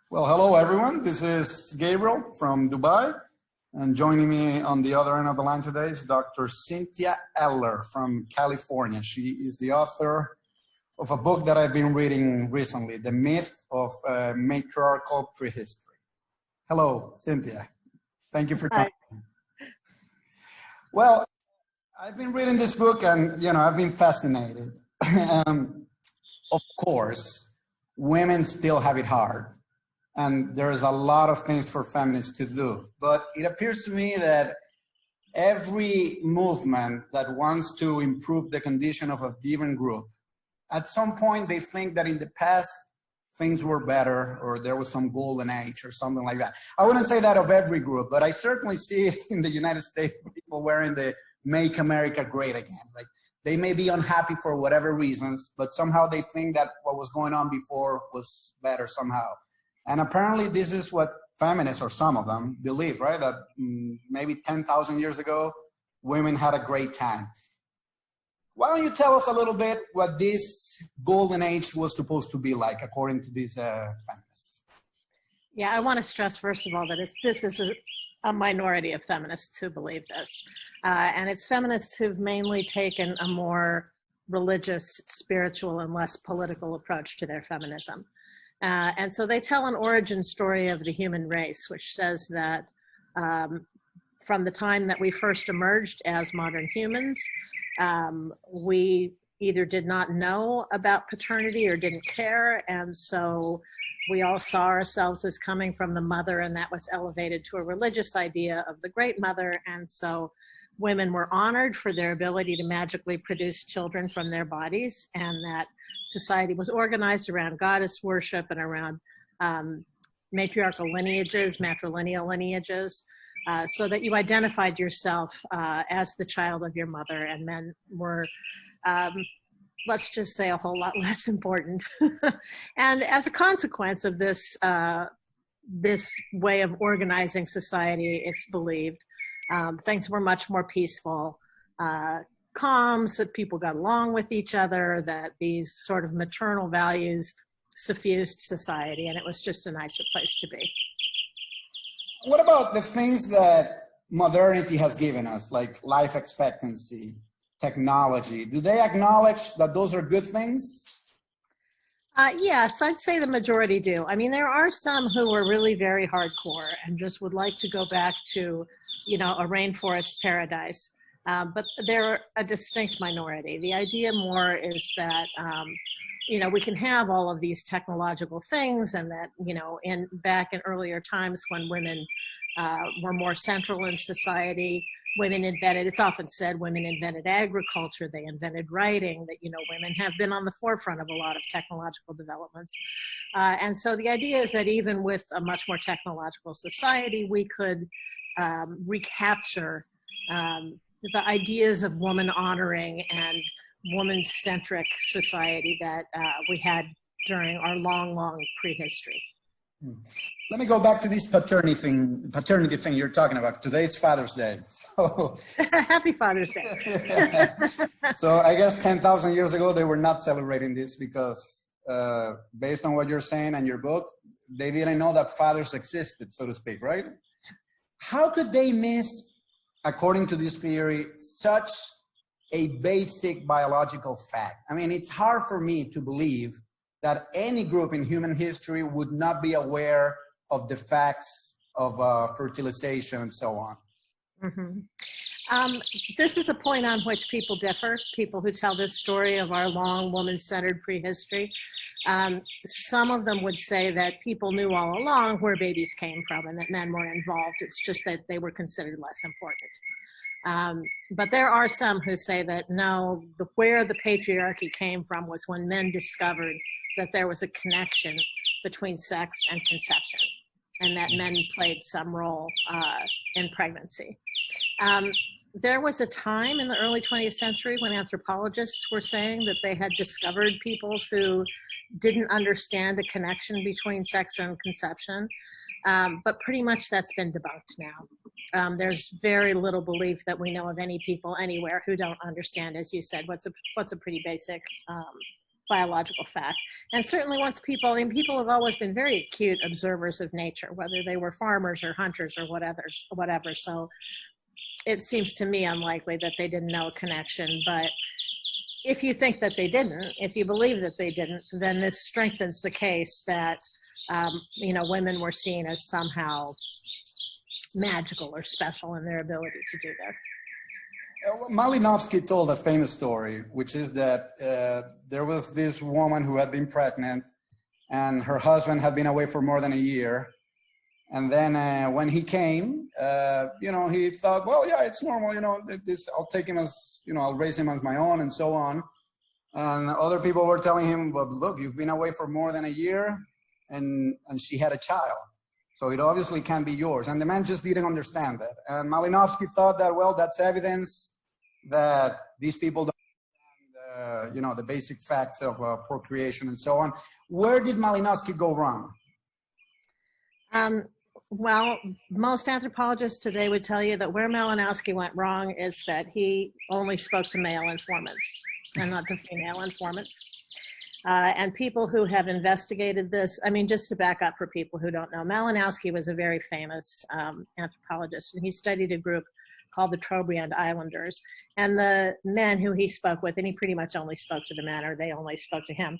Well, hello everyone. This is Gabriel from Dubai, and joining me on the other end of the line today is Dr. Cynthia Eller from California. She is the author of a book that I've been reading recently, The Myth of Matriarchal Prehistory. Hello, Cynthia. Thank you for Hi. joining. Well, I've been reading this book and, I've been fascinated. Of course, women still have it hard. And there's a lot of things for feminists to do. But it appears to me that every movement that wants to improve the condition of a given group, at some point they think that in the past things were better or there was some golden age or something like that. I wouldn't say that of every group, but I certainly see in the United States people wearing the Make America Great Again. Like they may be unhappy for whatever reasons, but somehow they think that what was going on before was better somehow. And apparently this is what feminists, or some of them, believe, right? That maybe 10,000 years ago, women had a great time. Why don't you tell us a little bit what this golden age was supposed to be like, according to these feminists? Yeah, I want to stress, first of all, that this is a minority of feminists who believe this. And it's feminists who've mainly taken a more religious, spiritual, and less political approach to their feminism. And so they tell an origin story of the human race, which says that from the time that we first emerged as modern humans, we either did not know about paternity or didn't care. And so we all saw ourselves as coming from the mother, and that was elevated to a religious idea of the great mother. And so women were honored for their ability to magically produce children from their bodies, and that society was organized around goddess worship and around matriarchal lineages, matrilineal lineages, so that you identified yourself as the child of your mother, and men were, let's just say, a whole lot less important. And as a consequence of this, this way of organizing society, it's believed, things were much more peaceful, calm, so people got along with each other, that these sort of maternal values suffused society, and it was just a nicer place to be. What about the things that modernity has given us, like life expectancy, technology? Do they acknowledge that those are good things? Yes, I'd say the majority do. I mean, there are some who are really very hardcore and just would like to go back to, a rainforest paradise. But they're a distinct minority. The idea more is that, we can have all of these technological things, and that, back in earlier times when women were more central in society, women invented, it's often said, women invented agriculture, they invented writing, that, women have been on the forefront of a lot of technological developments. And so the idea is that even with a much more technological society, we could recapture the ideas of woman honoring and woman-centric society that we had during our long prehistory. Let me go back to this paternity thing you're talking about. Today it's Father's Day. So, Happy Father's Day. So I guess 10,000 years ago, they were not celebrating this because based on what you're saying and your book, they didn't know that fathers existed, so to speak, right? How could they miss, according to this theory, such a basic biological fact? I mean, it's hard for me to believe that any group in human history would not be aware of the facts of fertilization and so on. Mm-hmm. This is a point on which people differ, people who tell this story of our long woman-centered prehistory. Some of them would say that people knew all along where babies came from and that men were involved. It's just that they were considered less important. But there are some who say that no, where the patriarchy came from was when men discovered that there was a connection between sex and conception, and that men played some role in pregnancy. There was a time in the early 20th century when anthropologists were saying that they had discovered peoples who didn't understand the connection between sex and conception, but pretty much that's been debunked now. There's very little belief that we know of any people anywhere who don't understand, as you said, what's a pretty basic biological fact. And certainly once people, I mean, people have always been very acute observers of nature, whether they were farmers or hunters or whatever. So it seems to me unlikely that they didn't know a connection. But if you think that they didn't, if you believe that they didn't, then this strengthens the case that, women were seen as somehow magical or special in their ability to do this. Malinowski told a famous story, which is that there was this woman who had been pregnant and her husband had been away for more than a year. And then when he came, he thought, well, yeah, it's normal, I'll take him as, I'll raise him as my own and so on. And other people were telling him, well, look, you've been away for more than a year and she had a child. So it obviously can't be yours. And the man just didn't understand that. And Malinowski thought that, well, that's evidence that these people don't understand, the basic facts of procreation and so on. Where did Malinowski go wrong? Well, most anthropologists today would tell you that where Malinowski went wrong is that he only spoke to male informants and not to female informants. And people who have investigated this, I mean, just to back up for people who don't know, Malinowski was a very famous anthropologist, and he studied a group called the Trobriand Islanders. And the men who he spoke with, and he pretty much only spoke to the men, or they only spoke to him,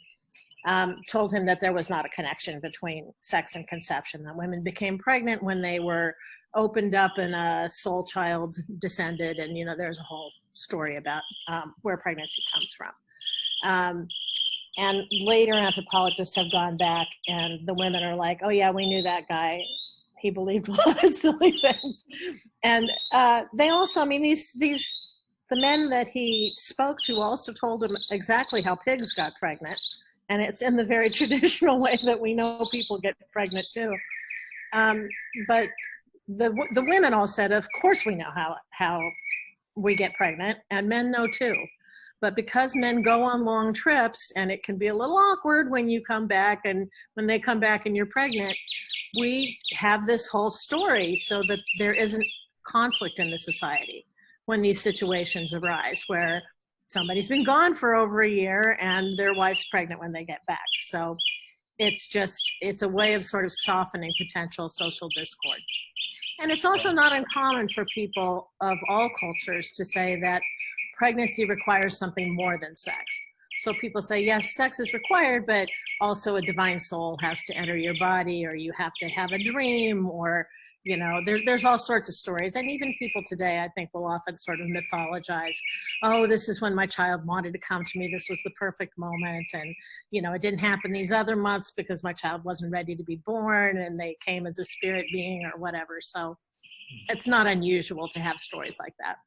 told him that there was not a connection between sex and conception, that women became pregnant when they were opened up and a soul child descended, and there's a whole story about where pregnancy comes from. And later anthropologists have gone back and the women are like, oh yeah, we knew that guy. He believed a lot of silly things. And they also, I mean, the men that he spoke to also told him exactly how pigs got pregnant. And it's in the very traditional way that we know people get pregnant too. But the women all said, of course we know how we get pregnant, and men know too. But because men go on long trips and it can be a little awkward when you come back and when they come back and you're pregnant, we have this whole story so that there isn't conflict in the society when these situations arise where somebody's been gone for over a year and their wife's pregnant when they get back. So it's a way of sort of softening potential social discord. And it's also not uncommon for people of all cultures to say that pregnancy requires something more than sex. So people say, yes, sex is required, but also a divine soul has to enter your body, or you have to have a dream, or, there's all sorts of stories. And even people today, I think, will often sort of mythologize, oh, this is when my child wanted to come to me. This was the perfect moment. And, it didn't happen these other months because my child wasn't ready to be born and they came as a spirit being or whatever. So it's not unusual to have stories like that.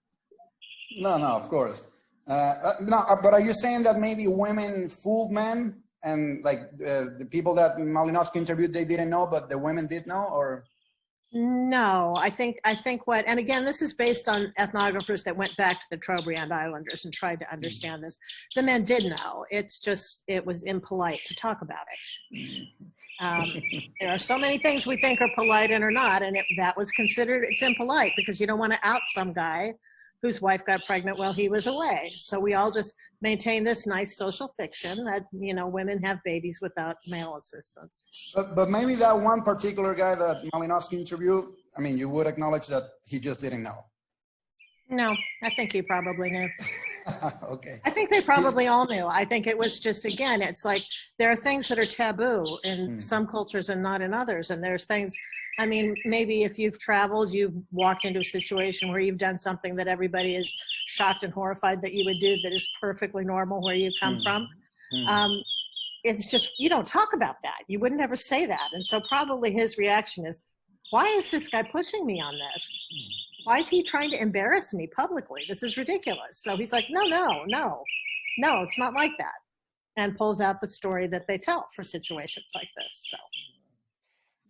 No, of course. No, but are you saying that maybe women fooled men, and like the people that Malinowski interviewed, they didn't know, but the women did know, or? No, I think what, and again, this is based on ethnographers that went back to the Trobriand Islanders and tried to understand this. The men did know. It's just, it was impolite to talk about it. There are so many things we think are polite and are not, and that was considered, it's impolite because you don't want to out some guy whose wife got pregnant while he was away. So we all just maintain this nice social fiction that, women have babies without male assistance. But maybe that one particular guy that Malinowski interviewed, I mean, you would acknowledge that he just didn't know. No, I think he probably knew. Okay. I think they probably all knew. I think it was just, again, it's like there are things that are taboo in some cultures and not in others. And there's things, I mean, maybe if you've traveled, you've walked into a situation where you've done something that everybody is shocked and horrified that you would do that is perfectly normal where you come from. It's just, you don't talk about that. You wouldn't ever say that. And so probably his reaction is, why is this guy pushing me on this? Why is he trying to embarrass me publicly? This is ridiculous. So he's like, no, it's not like that. And pulls out the story that they tell for situations like this. So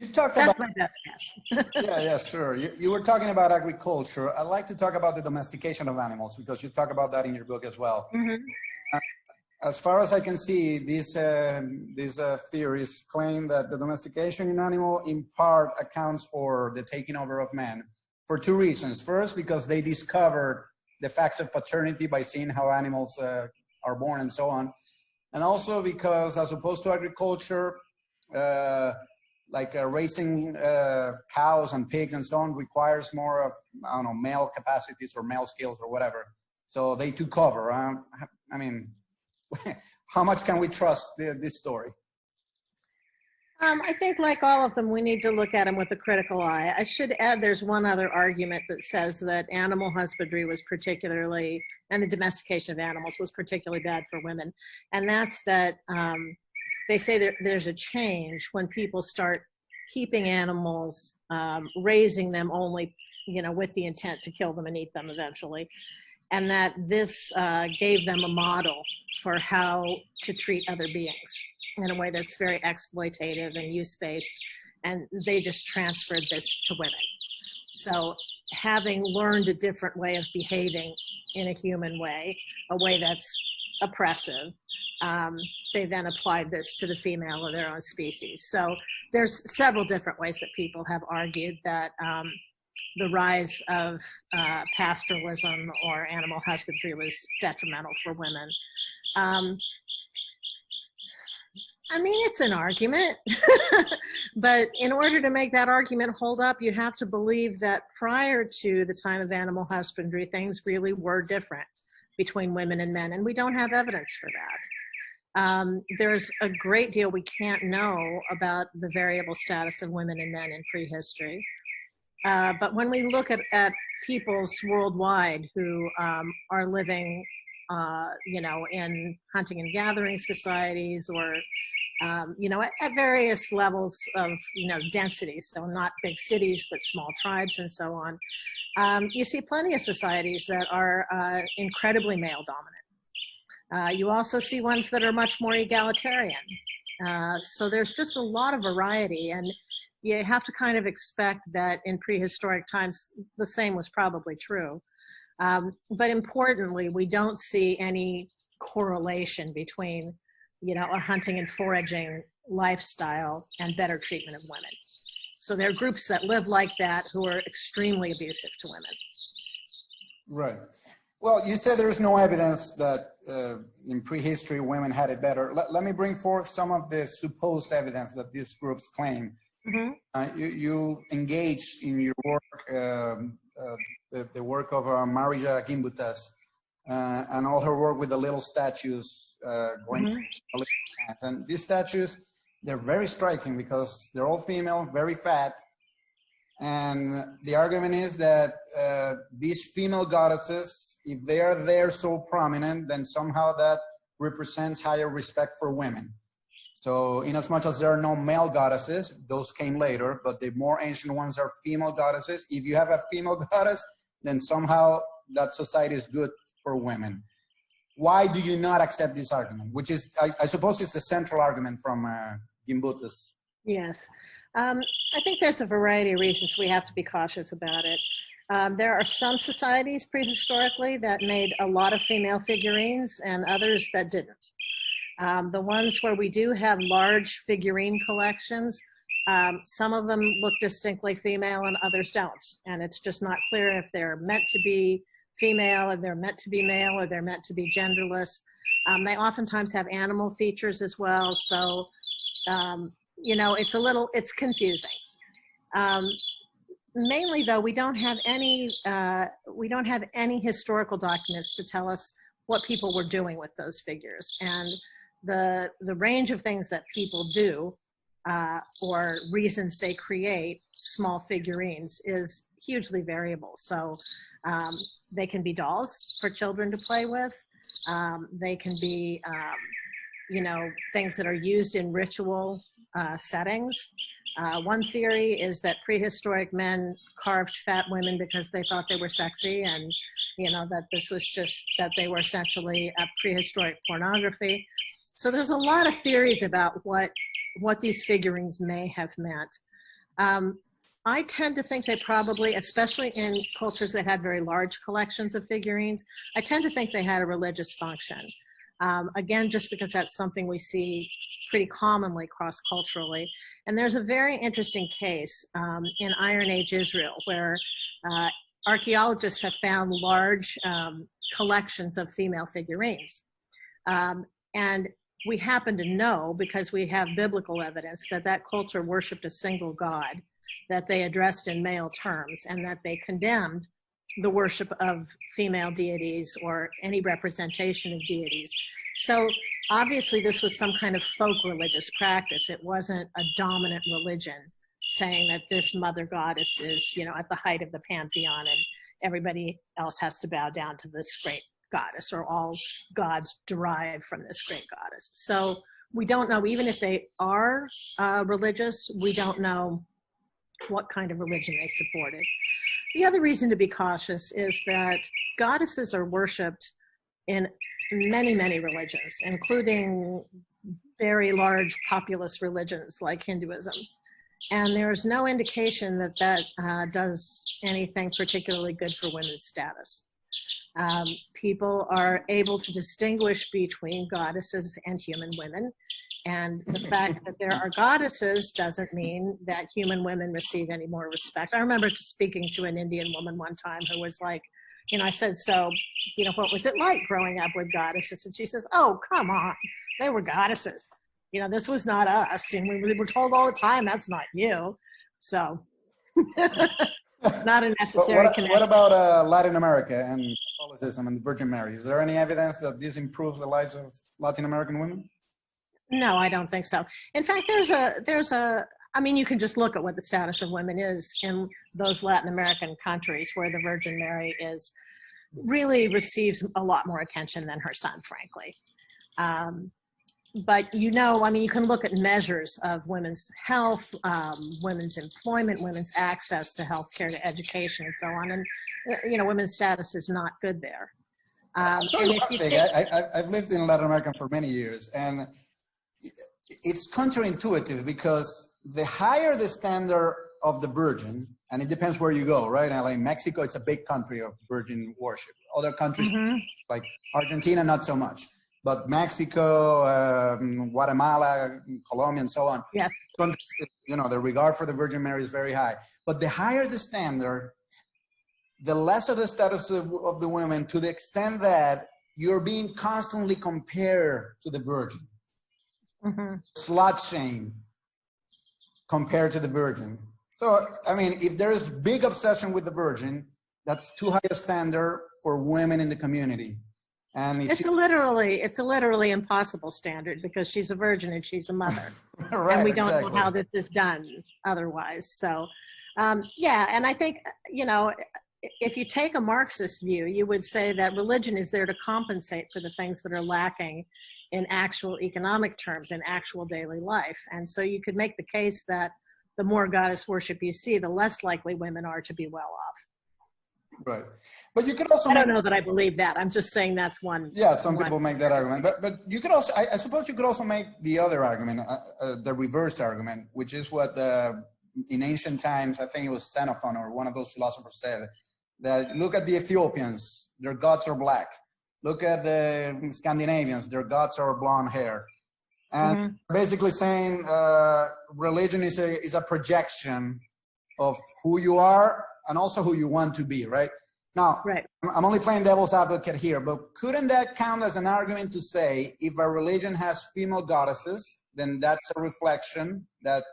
you talked that's about, my best guess. yeah, sure. You were talking about agriculture. I'd like to talk about the domestication of animals because you talk about that in your book as well. As far as I can see, these theories claim that the domestication in animal in part accounts for the taking over of men for two reasons. First, because they discovered the facts of paternity by seeing how animals are born and so on. And also because as opposed to agriculture, raising cows and pigs and so on requires more of, I don't know, male capacities or male skills or whatever. So they took over. I mean, how much can we trust this story? I think like all of them, we need to look at them with a critical eye. I should add there's one other argument that says that animal husbandry was particularly, and the domestication of animals was particularly bad for women. And that's that they say there's a change when people start keeping animals, raising them only, with the intent to kill them and eat them eventually. And that this gave them a model for how to treat other beings in a way that's very exploitative and use-based, and they just transferred this to women. So having learned a different way of behaving in a human way, a way that's oppressive, they then applied this to the female of their own species. So there's several different ways that people have argued that the rise of pastoralism or animal husbandry was detrimental for women. I mean, it's an argument, but in order to make that argument hold up, you have to believe that prior to the time of animal husbandry, things really were different between women and men, and we don't have evidence for that. There's a great deal we can't know about the variable status of women and men in prehistory. But when we look at peoples worldwide who are living, in hunting and gathering societies or at various levels of, density, so not big cities, but small tribes and so on. You see plenty of societies that are incredibly male dominant. You also see ones that are much more egalitarian. So there's just a lot of variety, and you have to kind of expect that in prehistoric times, the same was probably true. But importantly, we don't see any correlation between a hunting and foraging lifestyle and better treatment of women. So there are groups that live like that who are extremely abusive to women. Right. Well, you said there's no evidence that in prehistory women had it better. Let me bring forth some of the supposed evidence that these groups claim. Mm-hmm. You engage in your work, the work of Marija Gimbutas, and all her work with the little statues going. Mm-hmm. And these statues, they're very striking because they're all female, very fat. And the argument is that these female goddesses, if they are there so prominent, then somehow that represents higher respect for women. So in as much as there are no male goddesses, those came later, but the more ancient ones are female goddesses. If you have a female goddess, then somehow that society is good for women. Why do you not accept this argument? Which is, I suppose, is the central argument from Gimbutas. Yes. I think there's a variety of reasons we have to be cautious about it. There are some societies prehistorically that made a lot of female figurines and others that didn't. The ones where we do have large figurine collections, some of them look distinctly female and others don't. And it's just not clear if they're meant to be female and they're meant to be male or they're meant to be genderless. They oftentimes have animal features as well. So, it's confusing. Mainly though, we don't have any historical documents to tell us what people were doing with those figures. And the range of things that people do or reasons they create small figurines is hugely variable. So they can be dolls for children to play with. They can be, things that are used in ritual settings. One theory is that prehistoric men carved fat women because they thought they were sexy, and that this was just that they were essentially prehistoric pornography. So there's a lot of theories about what these figurines may have meant. I tend to think they probably, especially in cultures that had very large collections of figurines, I tend to think they had a religious function. Again, just because that's something we see pretty commonly cross-culturally. And there's a very interesting case in Iron Age Israel where archaeologists have found large collections of female figurines. And we happen to know, because we have biblical evidence, that that culture worshiped a single God, that they addressed in male terms, and that they condemned the worship of female deities or any representation of deities. So obviously this was some kind of folk religious practice. It wasn't a dominant religion saying that this mother goddess is, you know, at the height of the pantheon and everybody else has to bow down to this great goddess, or all gods derive from this great goddess. So we don't know, even if they are religious, we don't know what kind of religion they supported. The other reason to be cautious is that goddesses are worshipped in many, many religions, including very large populous religions like Hinduism. And there's no indication that that does anything particularly good for women's status. People are able to distinguish between goddesses and human women. And the fact that there are goddesses doesn't mean that human women receive any more respect. I remember speaking to an Indian woman one time who was like, you know, I said, so, you know, what was it like growing up with goddesses? And she says, oh, come on, they were goddesses. You know, this was not us. And we were told all the time, that's not you. So not a necessary connection. What about Latin America and Catholicism and the Virgin Mary? Is there any evidence that this improves the lives of Latin American women? No, I don't think so. In fact, there's a, I mean, you can just look at what the status of women is in those Latin American countries where the Virgin Mary is really receives a lot more attention than her son, frankly. But, you know, I mean, you can look at measures of women's health, women's employment, women's access to healthcare, to education, and so on. And, you know, women's status is not good there. I've lived in Latin America for many years, and it's counterintuitive because the higher the standard of the Virgin, and it depends where you go, right? And like Mexico, it's a big country of Virgin worship. Other countries, like Argentina, not so much. But Mexico, Guatemala, Colombia, and so on, yes, you know, the regard for the Virgin Mary is very high. But the higher the standard, the lesser the status of the women, to the extent that you're being constantly compared to the Virgin. Slut shame compared to the Virgin. So, I mean, if there's big obsession with the Virgin, that's too high a standard for women in the community. And it's a literally impossible standard because she's a virgin and she's a mother. Right, and we don't exactly. know how this is done otherwise. So, yeah, and I think, you know, if you take a Marxist view, you would say that religion is there to compensate for the things that are lacking in actual economic terms, in actual daily life. And so you could make the case that the more goddess worship you see, the less likely women are to be well off. Right. But you could also I don't know that I believe that. I'm just saying that's one. Yeah, some people make that argument. But you could also, I suppose you could also make the other argument, the reverse argument, which is what in ancient times, I think it was Xenophon or one of those philosophers said, that look at the Ethiopians, their gods are black. Look at the Scandinavians, their gods are blonde hair. And basically saying religion is a projection of who you are and also who you want to be, right? Now, I'm only playing devil's advocate here, but couldn't that count as an argument to say if a religion has female goddesses, then that's a reflection that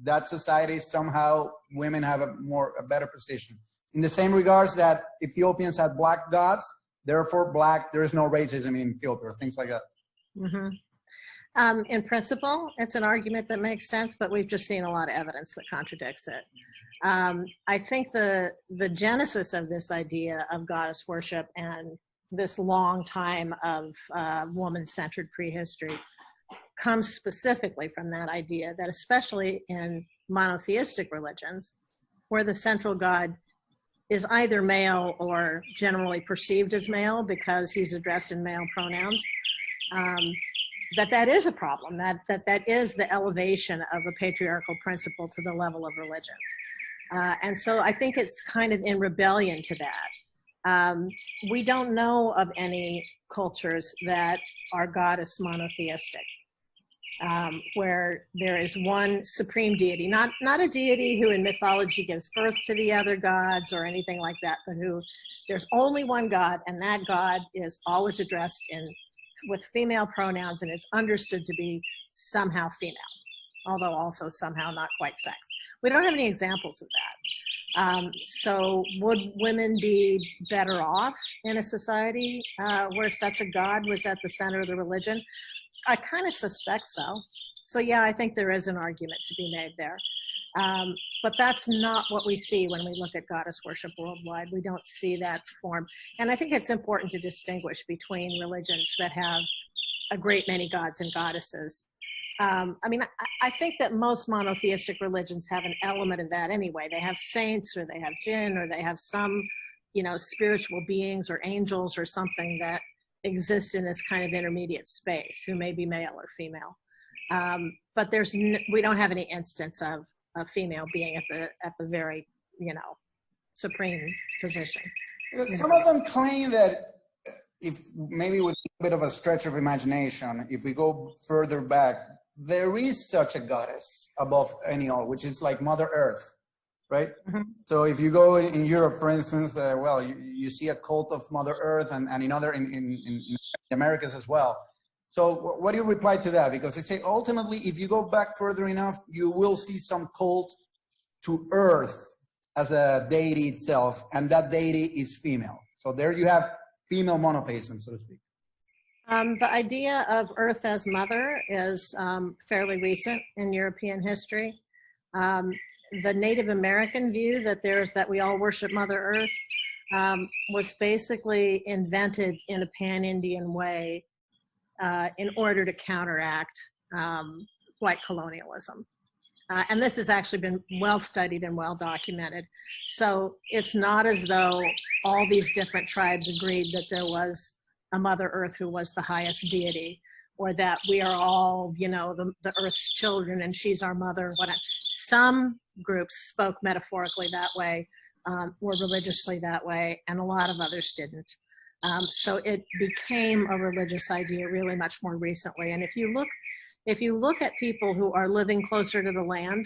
that society somehow women have a better position? In the same regards that Ethiopians had black gods, therefore there is no racism in Ethiopia, or things like that. In principle, it's an argument that makes sense, but we've just seen a lot of evidence that contradicts it. I think the genesis of this idea of goddess worship and this long time of woman-centered prehistory comes specifically from that idea that, especially in monotheistic religions, where the central god is either male or generally perceived as male because he's addressed in male pronouns, that is a problem, that is the elevation of a patriarchal principle to the level of religion. And so I think it's kind of in rebellion to that. We don't know of any cultures that are goddess monotheistic, where there is one supreme deity, not a deity who in mythology gives birth to the other gods or anything like that, but who there's only one God, and that God is always addressed in with female pronouns and is understood to be somehow female, although also somehow not quite sex. We don't have any examples of that. So would women be better off in a society where such a God was at the center of the religion? I kind of suspect so. So yeah, I think there is an argument to be made there. But that's not what we see when we look at goddess worship worldwide. We don't see that form. And I think it's important to distinguish between religions that have a great many gods and goddesses. I mean, I think that most monotheistic religions have an element of that anyway. They have saints, or they have jinn, or they have some, you know, spiritual beings or angels or something that exist in this kind of intermediate space, who may be male or female. But we don't have any instance of a female being at the very, you know, supreme position. Some of them claim that if maybe with a bit of a stretch of imagination, if we go further back, there is such a goddess above any all, which is like Mother Earth, right? Mm-hmm. So if you go in Europe, for instance, well, you see a cult of Mother Earth, and in the Americas as well. So what do you reply to that? Because they say ultimately, if you go back further enough, you will see some cult to Earth as a deity itself, and that deity is female. So there you have female monotheism, so to speak. The idea of Earth as mother is fairly recent in European history. The Native American view that we all worship Mother Earth was basically invented in a pan-Indian way in order to counteract white colonialism. And this has actually been well studied and well documented. So it's not as though all these different tribes agreed that there was a Mother Earth who was the highest deity, or that we are all, you know, the Earth's children and she's our mother. Some groups spoke metaphorically that way, or religiously that way, and a lot of others didn't. So it became a religious idea really much more recently. And if you look at people who are living closer to the land,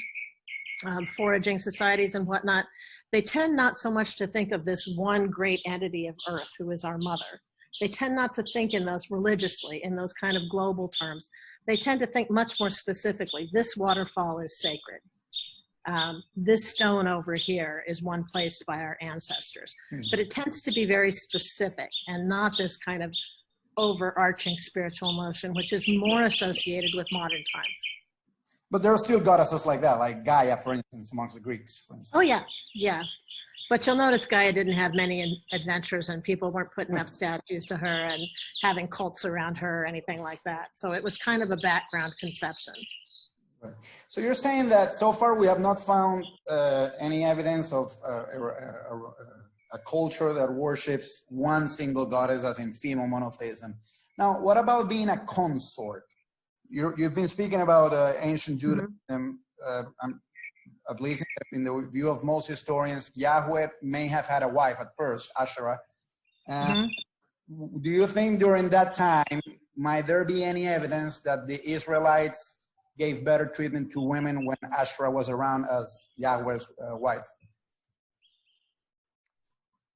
foraging societies and whatnot, they tend not so much to think of this one great entity of Earth who is our mother. They tend not to think in those religiously, in those kind of global terms. They tend to think much more specifically, this waterfall is sacred. This stone over here is one placed by our ancestors. But it tends to be very specific and not this kind of overarching spiritual emotion, which is more associated with modern times. But there are still goddesses like that, like Gaia, for instance, amongst the Greeks, for instance. Oh, yeah, yeah. But you'll notice Gaia didn't have many adventures, and people weren't putting up statues to her and having cults around her or anything like that. So it was kind of a background conception. Right. So you're saying that so far we have not found any evidence of a culture that worships one single goddess, as in female monotheism. Now, what about being a consort? You've been speaking about ancient Judaism. At least in the view of most historians, Yahweh may have had a wife at first, Asherah. Do you think during that time, might there be any evidence that the Israelites gave better treatment to women when Asherah was around as Yahweh's wife?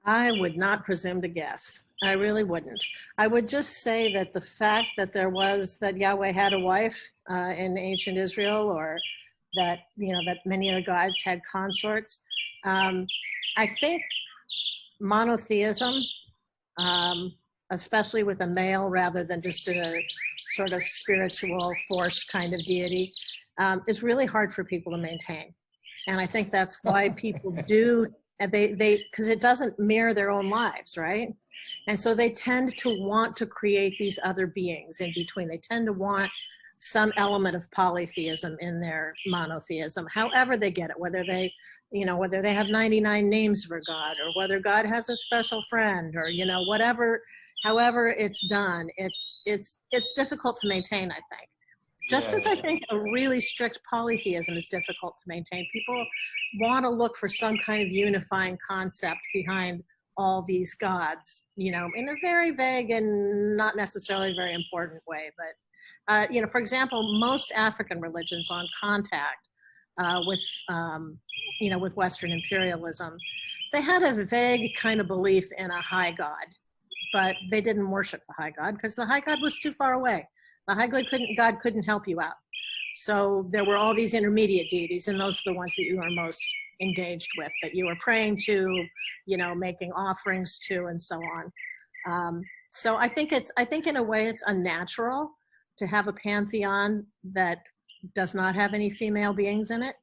I would not presume to guess. I really wouldn't. I would just say that the fact that that Yahweh had a wife in ancient Israel, or that, you know, that many of the gods had consorts. I think monotheism, especially with a male rather than just a sort of spiritual force kind of deity, is really hard for people to maintain. And I think that's why people do, because it doesn't mirror their own lives, right? And so they tend to want to create these other beings in between. They tend to want some element of polytheism in their monotheism, however they get it, whether they have 99 names for God, or whether God has a special friend, or, you know, however it's done, it's difficult to maintain, I think. Just as I think a really strict polytheism is difficult to maintain. People want to look for some kind of unifying concept behind all these gods, you know, in a very vague and not necessarily very important way, but you know, for example, most African religions on contact with Western imperialism, they had a vague kind of belief in a high God, but they didn't worship the high god because the high god was too far away. The high god couldn't help you out. So there were all these intermediate deities, and those are the ones that you are most engaged with, that you were praying to, you know, making offerings to, and so on. So I think in a way it's unnatural to have a pantheon that does not have any female beings in it.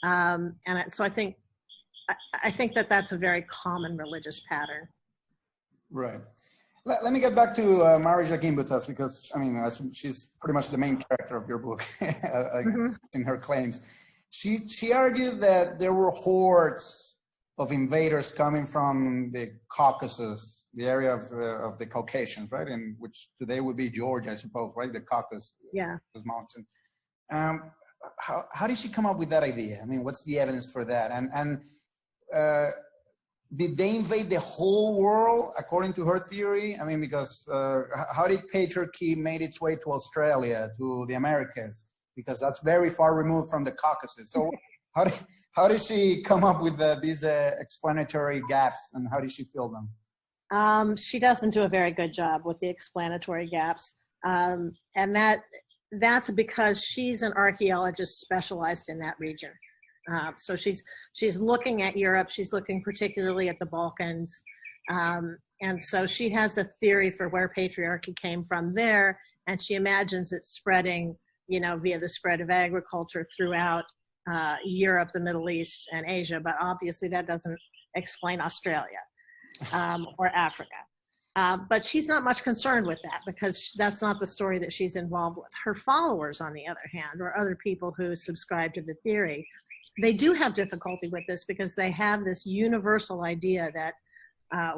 So I think that that's a very common religious pattern. Right. Let me get back to Marija Gimbutas, because I mean she's pretty much the main character of your book in her claims. She argued that there were hordes of invaders coming from the Caucasus, the area of the Caucasians, right, and which today would be Georgia, I suppose, right, the Caucasus, yeah, mountain. How did she come up with that idea? I mean, what's the evidence for that? And did they invade the whole world according to her theory? I mean, because how did patriarchy made its way to Australia, to the Americas? Because that's very far removed from the Caucasus. So how did she come up with these explanatory gaps, and how did she fill them? She doesn't do a very good job with the explanatory gaps. And that's because she's an archaeologist specialized in that region. So she's looking at Europe. She's looking particularly at the Balkans. And so she has a theory for where patriarchy came from there. And she imagines it spreading, you know, via the spread of agriculture throughout Europe, the Middle East, and Asia. But obviously that doesn't explain Australia or Africa. But she's not much concerned with that, because that's not the story that she's involved with. Her followers, on the other hand, or other people who subscribe to the theory, they do have difficulty with this, because they have this universal idea that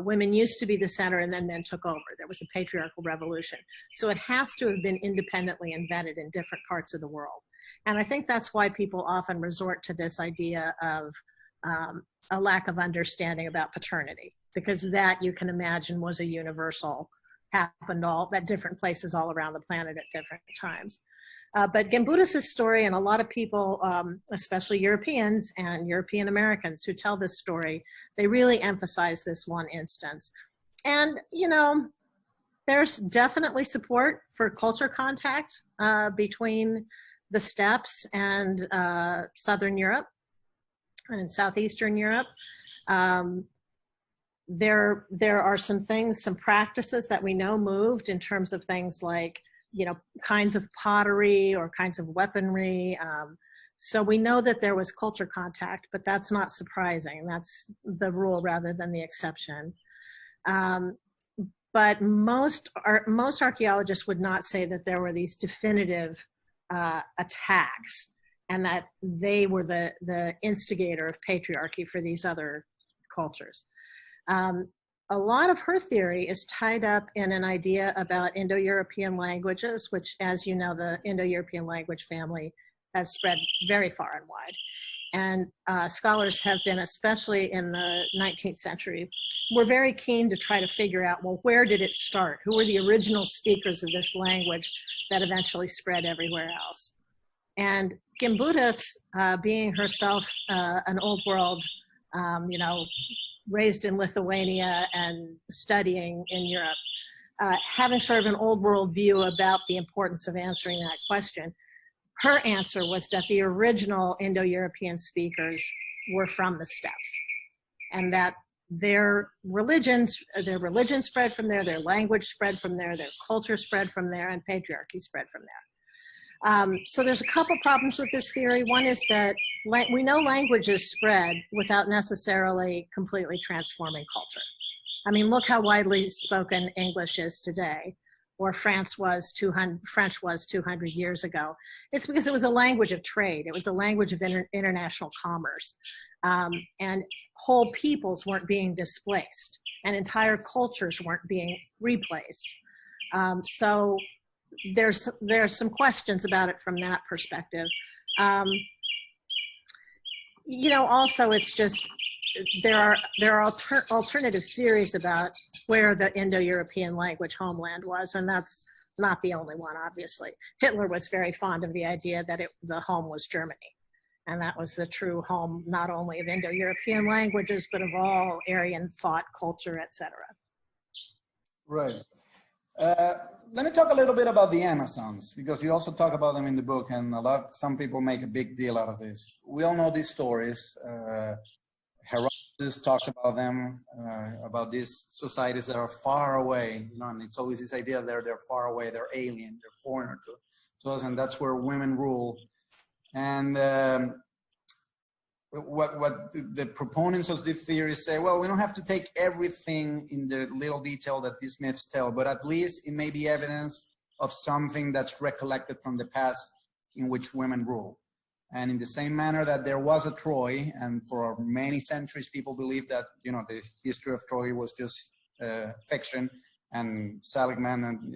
women used to be the center and then men took over. There was a patriarchal revolution. So it has to have been independently invented in different parts of the world. And I think that's why people often resort to this idea of a lack of understanding about paternity, because that, you can imagine, was a universal, happened all at different places all around the planet at different times. But Gimbutas' story, and a lot of people, especially Europeans and European Americans who tell this story, they really emphasize this one instance. And, you know, there's definitely support for culture contact between the steppes and Southern Europe and Southeastern Europe. There are some things, some practices that we know moved in terms of things like, you know, kinds of pottery or kinds of weaponry. So we know that there was culture contact, but that's not surprising. That's the rule rather than the exception. But most archaeologists would not say that there were these definitive attacks and that they were the instigator of patriarchy for these other cultures. A lot of her theory is tied up in an idea about Indo-European languages, which, as you know, the Indo-European language family has spread very far and wide. And scholars have been, especially in the 19th century, were very keen to try to figure out, well, where did it start? Who were the original speakers of this language that eventually spread everywhere else? And Gimbutas, being herself an old world, you know, raised in Lithuania and studying in Europe, having sort of an old world view about the importance of answering that question, her answer was that the original Indo-European speakers were from the steppes, and that their religion spread from there, their language spread from there, their culture spread from there, and patriarchy spread from there. So there's a couple problems with this theory. One is that we know languages spread without necessarily completely transforming culture. I mean, look how widely spoken English is today, or French was 200 years ago. It's because it was a language of trade. It was a language of international commerce. And whole peoples weren't being displaced, and entire cultures weren't being replaced. So there's some questions about it from that perspective. You know, also it's just, there are alternative theories about where the Indo-European language homeland was, and that's not the only one, obviously. Hitler was very fond of the idea that the home was Germany, and that was the true home not only of Indo-European languages, but of all Aryan thought, culture, etc. Right. Uh, Let me talk a little bit about the Amazons, because you also talk about them in the book, and some people make a big deal out of this. We all know these stories. Herodotus talks about them, about these societies that are far away, and it's always this idea they're far away, they're alien, they're foreigner to us, and that's where women rule. And what the proponents of this theory say, well, we don't have to take everything in the little detail that these myths tell, but at least it may be evidence of something that's recollected from the past in which women rule. And in the same manner that there was a Troy, and for many centuries people believed that the history of Troy was just fiction, and Seligman and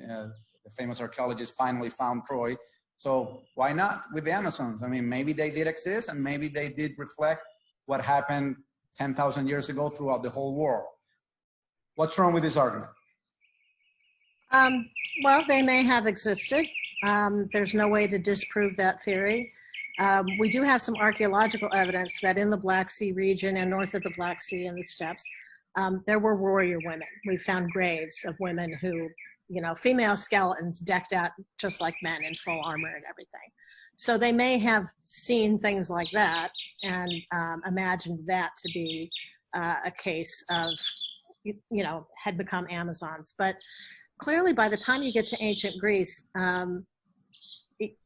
the famous archaeologist finally found Troy. So why not with the Amazons? I mean, maybe they did exist, and maybe they did reflect what happened 10,000 years ago throughout the whole world. What's wrong with this argument? Well, they may have existed. There's no way to disprove that theory. We do have some archaeological evidence that in the Black Sea region and north of the Black Sea in the steppes, there were warrior women. We found graves of women who, female skeletons decked out just like men in full armor and everything. So they may have seen things like that and imagined that to be a case of, had become Amazons. But clearly by the time you get to ancient Greece,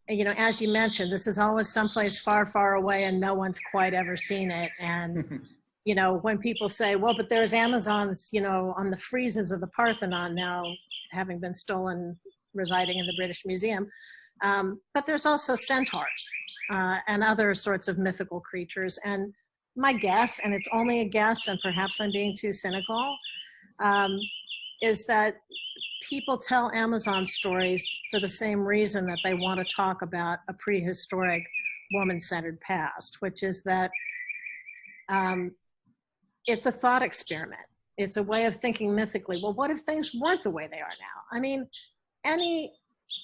as you mentioned, this is always someplace far, far away and no one's quite ever seen it. And, when people say, well, but there's Amazons, on the friezes of the Parthenon now, having been stolen, residing in the British Museum. But there's also centaurs and other sorts of mythical creatures. And my guess, and it's only a guess, and perhaps I'm being too cynical, is that people tell Amazon stories for the same reason that they want to talk about a prehistoric woman-centered past, which is that it's a thought experiment. It's a way of thinking mythically. Well, what if things weren't the way they are now? I mean,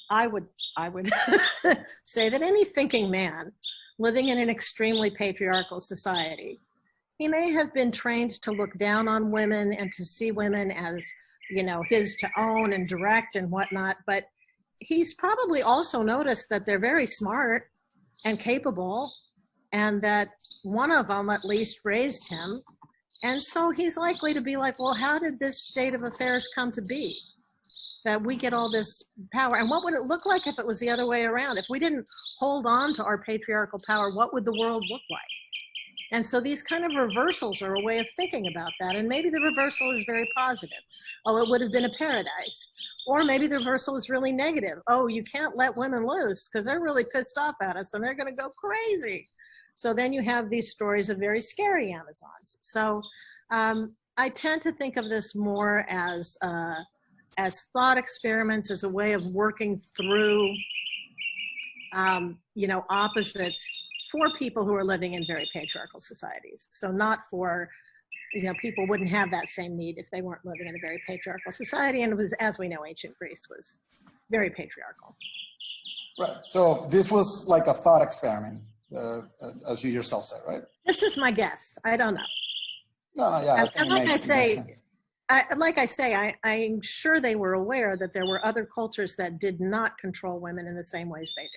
I would say that any thinking man living in an extremely patriarchal society, he may have been trained to look down on women and to see women as his to own and direct and whatnot, but he's probably also noticed that they're very smart and capable, and that one of them at least raised him. And so he's likely to be like, well, how did this state of affairs come to be? That we get all this power, and what would it look like if it was the other way around? If we didn't hold on to our patriarchal power, what would the world look like? And so these kind of reversals are a way of thinking about that. And maybe the reversal is very positive. Oh, it would have been a paradise. Or maybe the reversal is really negative. Oh, you can't let women loose because they're really pissed off at us and they're going to go crazy. So then you have these stories of very scary Amazons. So I tend to think of this more as thought experiments, as a way of working through, opposites for people who are living in very patriarchal societies. So not for, people wouldn't have that same need if they weren't living in a very patriarchal society. And it was, as we know, ancient Greece was very patriarchal. Right. So this was like a thought experiment, as you yourself said, right? This is my guess. I don't know. No, yeah. And like I say, I'm sure they were aware that there were other cultures that did not control women in the same ways they did.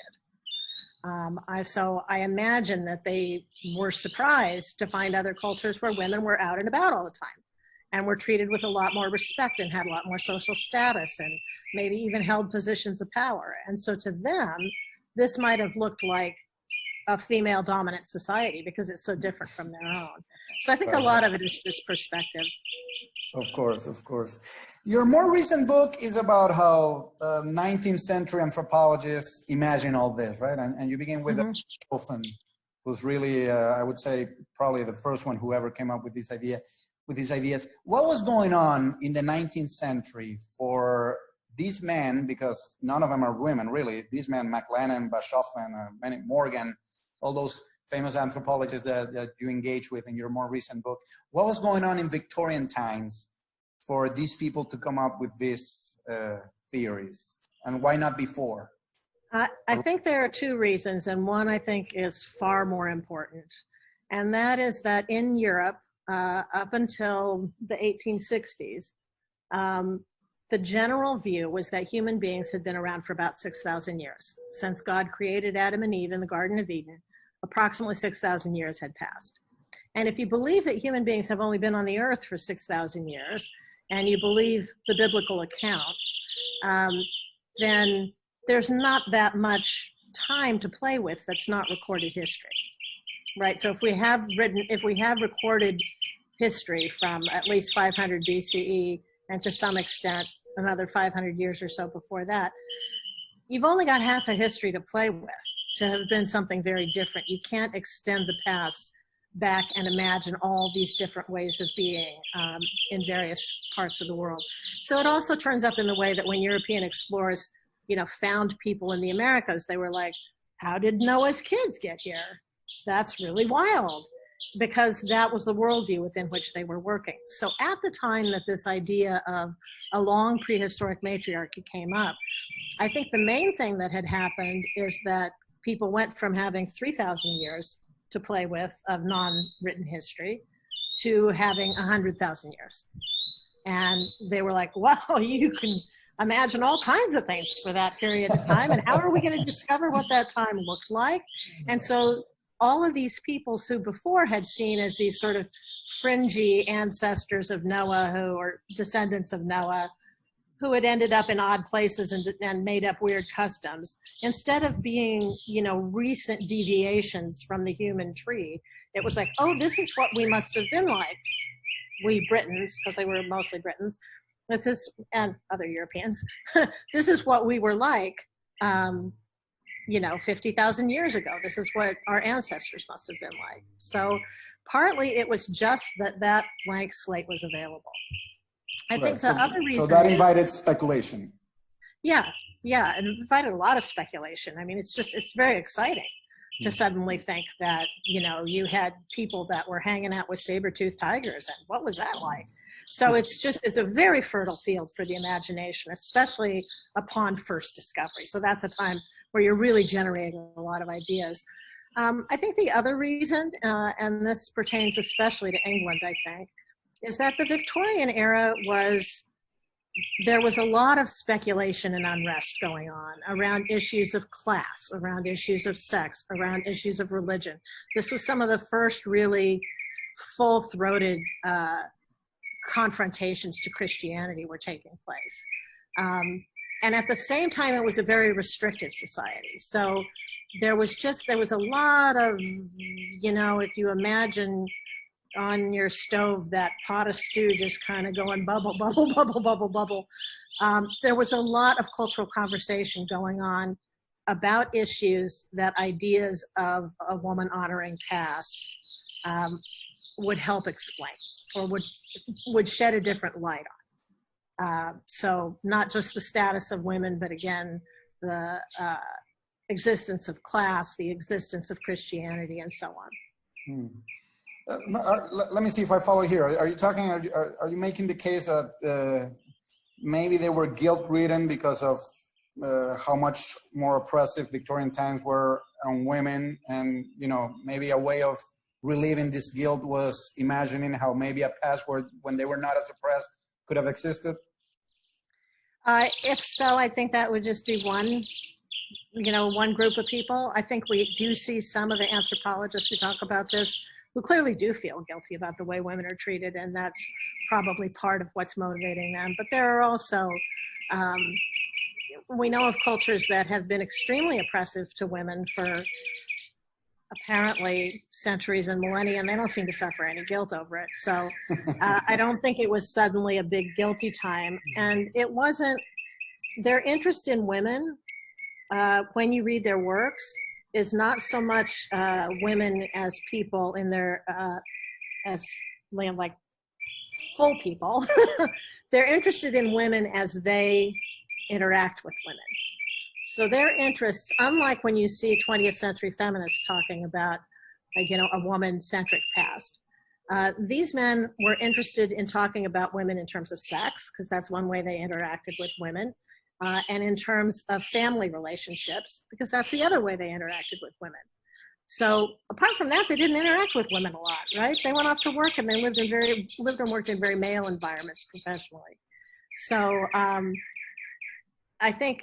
So I imagine that they were surprised to find other cultures where women were out and about all the time and were treated with a lot more respect and had a lot more social status and maybe even held positions of power. And so to them, this might have looked like a female dominant society because it's so different from their own. So I think a lot of it is just perspective. Of course, of course. Your more recent book is about how 19th century anthropologists imagine all this, right? And you begin with Offen, who's really, I would say, probably the first one who ever came up with this idea, with these ideas. What was going on in the 19th century for these men, because none of them are women, really. These men, McLennan, Bashoffen, Morgan, all those famous anthropologists that you engage with in your more recent book. What was going on in Victorian times for these people to come up with these theories? And why not before? I think there are two reasons, and one I think is far more important. And that is that in Europe, up until the 1860s, the general view was that human beings had been around for about 6,000 years. Since God created Adam and Eve in the Garden of Eden, approximately 6,000 years had passed. And if you believe that human beings have only been on the earth for 6,000 years, and you believe the biblical account, then there's not that much time to play with that's not recorded history, right? So if we have recorded history from at least 500 BCE, and to some extent another 500 years or so before that, you've only got half a history to play with to have been something very different. You can't extend the past back and imagine all these different ways of being in various parts of the world. So it also turns up in the way that when European explorers, found people in the Americas, they were like, how did Noah's kids get here? That's really wild, because that was the worldview within which they were working. So at the time that this idea of a long prehistoric matriarchy came up, I think the main thing that had happened is that people went from having 3,000 years to play with of non-written history to having 100,000 years. And they were like, well, you can imagine all kinds of things for that period of time, and how are we going to discover what that time looked like? And so all of these peoples who before had seen as these sort of fringy ancestors of Noah, who are descendants of Noah, who had ended up in odd places and made up weird customs, instead of being, recent deviations from the human tree, it was like, oh, this is what we must have been like. We Britons, because they were mostly Britons, and other Europeans, this is what we were like, 50,000 years ago. This is what our ancestors must have been like. So partly it was just that blank slate was available. I think the other reason. So that invited speculation. Yeah, it invited a lot of speculation. I mean, it's very exciting to suddenly think that, you had people that were hanging out with saber-toothed tigers, and what was that like? So it's a very fertile field for the imagination, especially upon first discovery. So that's a time where you're really generating a lot of ideas. I think the other reason, and this pertains especially to England, I think, is that the Victorian era there was a lot of speculation and unrest going on around issues of class, around issues of sex, around issues of religion. This was some of the first really full-throated confrontations to Christianity were taking place. And at the same time, it was a very restrictive society. So there was a lot of, if you imagine on your stove that pot of stew just kind of going bubble, bubble, bubble, bubble, bubble. There was a lot of cultural conversation going on about issues that ideas of a woman honoring past would help explain, or would shed a different light on. So not just the status of women, but again, the existence of class, the existence of Christianity, and so on. Let me see if I follow here. Are you making the case that maybe they were guilt-ridden because of how much more oppressive Victorian times were on women, and maybe a way of relieving this guilt was imagining how maybe a past when they were not as oppressed could have existed? If so, I think that would just be one group of people. I think we do see some of the anthropologists who talk about this who clearly do feel guilty about the way women are treated, and that's probably part of what's motivating them. But there are also, we know of cultures that have been extremely oppressive to women for apparently centuries and millennia, and they don't seem to suffer any guilt over it. So I don't think it was suddenly a big guilty time. And it wasn't, their interest in women, when you read their works, is not so much women as people in their, as like full people. They're interested in women as they interact with women. So their interests, unlike when you see 20th century feminists talking about, a woman-centric past, these men were interested in talking about women in terms of sex, because that's one way they interacted with women, and in terms of family relationships, because that's the other way they interacted with women. So apart from that, they didn't interact with women a lot, right? They went off to work and they lived and worked in very male environments professionally. So I think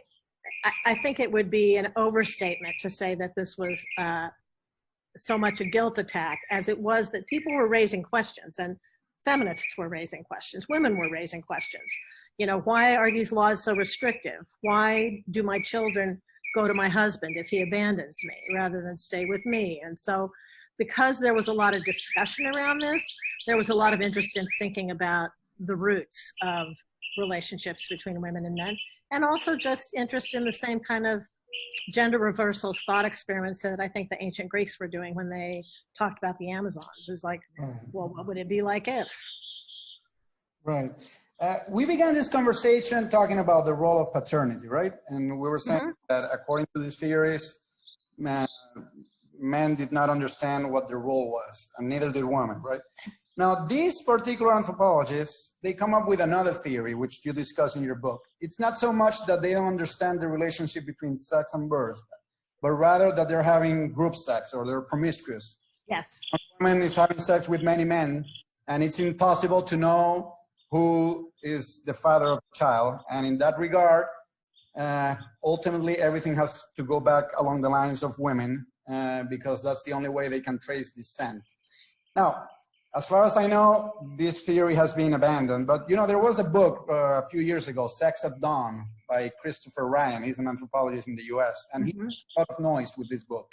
it would be an overstatement to say that this was so much a guilt attack as it was that people were raising questions, and feminists were raising questions, women were raising questions. You know, why are these laws so restrictive? Why do my children go to my husband if he abandons me rather than stay with me? And so because there was a lot of discussion around this, there was a lot of interest in thinking about the roots of relationships between women and men, and also just interest in the same kind of gender reversals thought experiments that I think the ancient Greeks were doing when they talked about the Amazons. Is like, well, what would it be like if? Right. We began this conversation talking about the role of paternity, right? And we were saying that according to these theories, men did not understand what their role was, and neither did women, right? Now, these particular anthropologists, they come up with another theory, which you discuss in your book. It's not so much that they don't understand the relationship between sex and birth, but rather that they're having group sex or they're promiscuous. Yes. A woman is having sex with many men, and it's impossible to know who is the father of the child. And in that regard, ultimately, everything has to go back along the lines of women because that's the only way they can trace descent. Now, as far as I know, this theory has been abandoned, but you know, there was a book a few years ago, Sex at Dawn, by Christopher Ryan. He's an anthropologist in the US, and he made a lot of noise with this book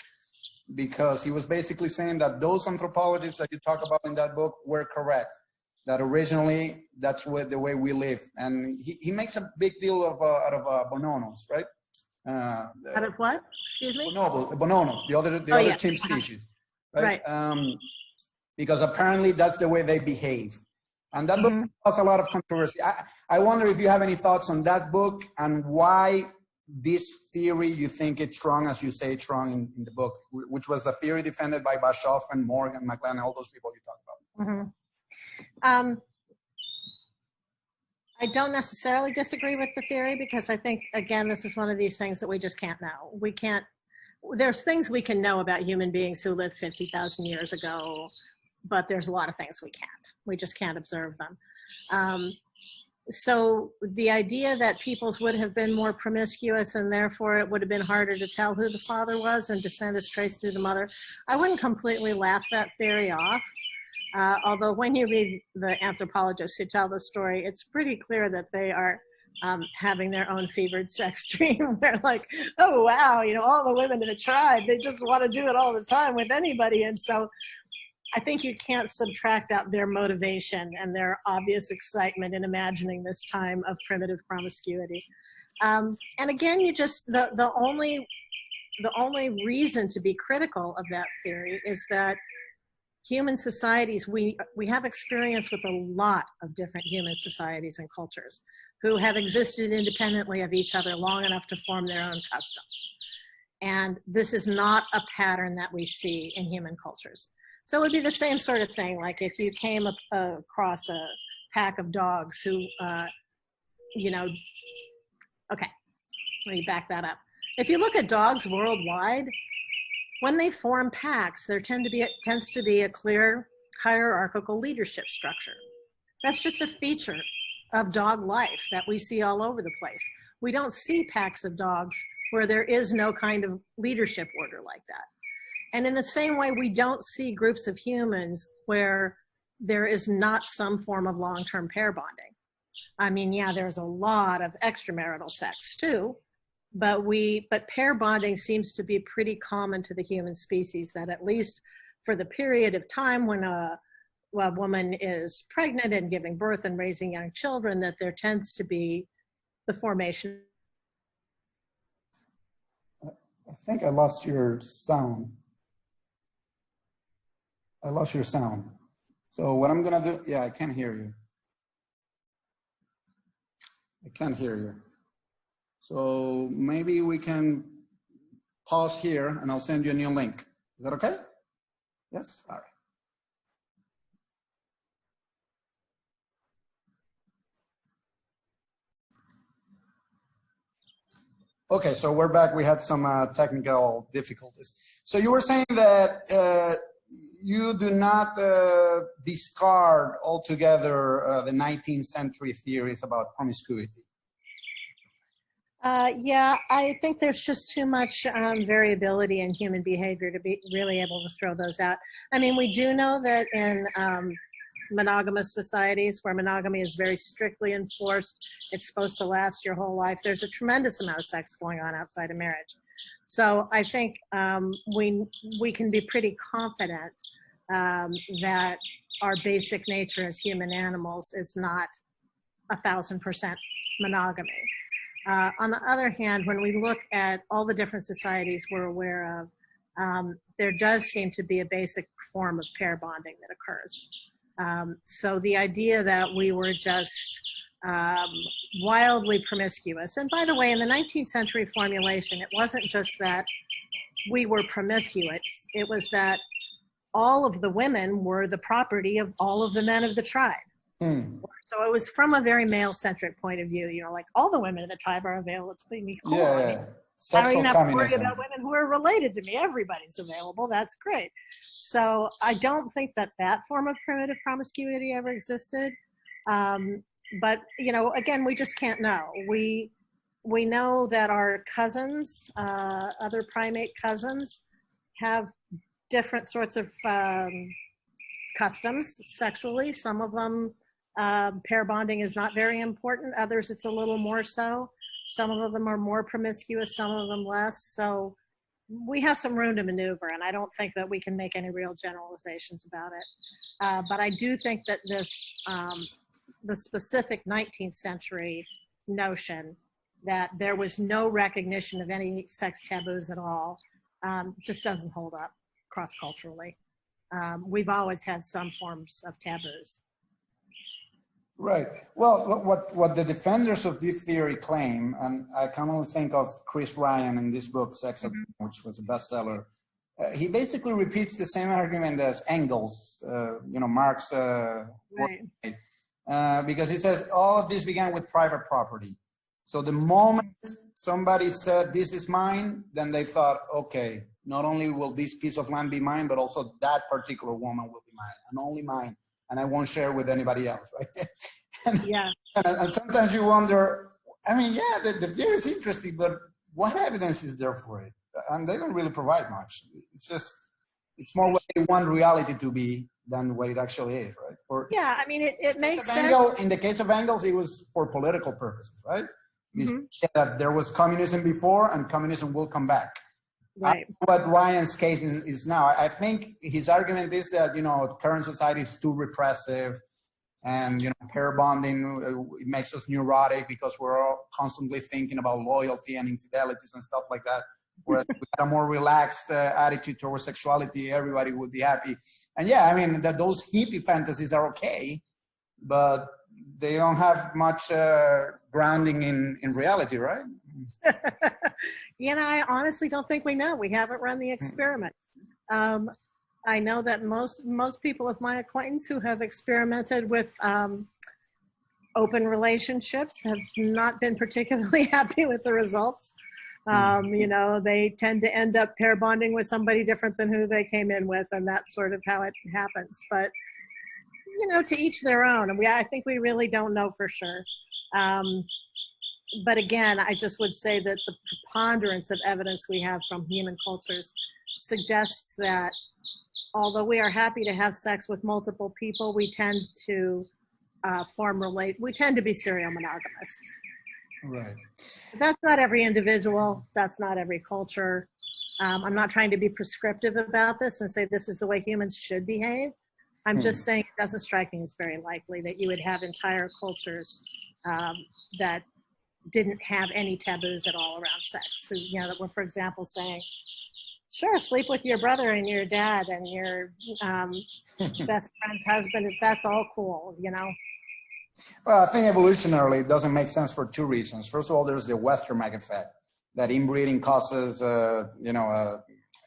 because he was basically saying that those anthropologists that you talk about in that book were correct, that originally that's the way we live. And he makes a big deal of, out of bonobos, right? Out of what? Excuse me? Bonobos, the other chimp species, right? Because apparently that's the way they behave. And that book caused a lot of controversy. I wonder if you have any thoughts on that book and why this theory you think it's wrong, as you say it's wrong in the book, which was a theory defended by Bashoff and Morgan, McLennan, all those people you talk about. I don't necessarily disagree with the theory because I think, again, this is one of these things that we just can't know. We can't, there's things we can know about human beings who lived 50,000 years ago, but there's a lot of things we can't. We just can't observe them. So the idea that peoples would have been more promiscuous and therefore it would have been harder to tell who the father was and descent is traced through the mother, I wouldn't completely laugh that theory off. Although when you read the anthropologists who tell the story, it's pretty clear that they are having their own fevered sex dream. They're like, oh, wow, you know, all the women in the tribe, they just want to do it all the time with anybody. And so I think you can't subtract out their motivation and their obvious excitement in imagining this time of primitive promiscuity. And again, you just, the only reason to be critical of that theory is that human societies, we have experience with a lot of different human societies and cultures who have existed independently of each other long enough to form their own customs. And this is not a pattern that we see in human cultures. So it would be the same sort of thing, like if you came across a pack of dogs who, you know, okay, let me back that up. If you look at dogs worldwide, when they form packs, there tends to be a clear hierarchical leadership structure. That's just a feature of dog life that we see all over the place. We don't see packs of dogs where there is no kind of leadership order like that. And in the same way, we don't see groups of humans where there is not some form of long-term pair bonding. I mean, yeah, there's a lot of extramarital sex too, but pair bonding seems to be pretty common to the human species, that at least for the period of time when a woman is pregnant and giving birth and raising young children, that there tends to be the formation. I think I lost your sound. I lost your sound. So what I'm gonna do, yeah, I can't hear you. I can't hear you. So maybe we can pause here and I'll send you a new link. Is that okay? Yes, all right. Okay, so we're back. We had some technical difficulties. So you were saying that you do not discard altogether the 19th century theories about promiscuity. Yeah, I think there's just too much variability in human behavior to be really able to throw those out. I mean, we do know that in monogamous societies where monogamy is very strictly enforced, it's supposed to last your whole life. There's a tremendous amount of sex going on outside of marriage. So I think we can be pretty confident that our basic nature as human animals is not 1,000% monogamy. On the other hand, when we look at all the different societies we're aware of, there does seem to be a basic form of pair bonding that occurs. So the idea that we were just wildly promiscuous, and by the way, in the 19th century formulation, it wasn't just that we were promiscuous, it was that all of the women were the property of all of the men of the tribe. So it was from a very male-centric point of view, you know, like all the women of the tribe are available to me. Cool. Yeah, I yeah. mean, Sexual I don't even have to worry communism. about women who are related to me. Everybody's available. That's great. So I don't think that that form of primitive promiscuity ever existed. But, you know, again, we just can't know. We know that our cousins, other primate cousins, have different sorts of customs sexually. Some of them, pair bonding is not very important. Others, it's a little more so. Some of them are more promiscuous, some of them less. So we have some room to maneuver, and I don't think that we can make any real generalizations about it. But I do think that this, the specific 19th century notion that there was no recognition of any sex taboos at all just doesn't hold up cross-culturally. We've always had some forms of taboos. Right. Well, what the defenders of this theory claim, and I can only think of Chris Ryan in this book, Sex, which was a bestseller. He basically repeats the same argument as Engels, you know, Marx, Right. Because he says all of this began with private property. So the moment somebody said, this is mine, then they thought, okay, not only will this piece of land be mine, but also that particular woman will be mine, and only mine, and I won't share with anybody else, right? Yeah. And sometimes you wonder, I mean, yeah, the theory is interesting, but what evidence is there for it? And they don't really provide much. It's just, it's more what they want reality to be than what it actually is, right? Yeah, I mean, it makes sense. In the case of Engels, it was for political purposes, right? That there was communism before and communism will come back. Right. What Ryan's case is now. I think his argument is that, you know, current society is too repressive, and, you know, pair bonding, it makes us neurotic because we're all constantly thinking about loyalty and infidelities and stuff like that. Whereas we had a more relaxed attitude towards sexuality, everybody would be happy. And yeah, I mean, that those hippie fantasies are okay, but they don't have much grounding in reality, right? You know, I honestly don't think we know. We haven't run the experiments. I know that most people of my acquaintance who have experimented with open relationships have not been particularly happy with the results. You know, they tend to end up pair bonding with somebody different than who they came in with, and that's sort of how it happens. But, you know, to each their own. And I think we really don't know for sure. But again, I just would say that the preponderance of evidence we have from human cultures suggests that although we are happy to have sex with multiple people, we tend to we tend to be serial monogamists. Right. But that's not every individual. That's not every culture. I'm not trying to be prescriptive about this and say this is the way humans should behave. I'm just saying it doesn't strike me as very likely that you would have entire cultures that didn't have any taboos at all around sex. So, you know, that were, for example, saying, sure, sleep with your brother and your dad and your best friend's husband. That's all cool, you know? Well, I think evolutionarily it doesn't make sense for two reasons. First of all, there's the Westermarck effect, that inbreeding causes,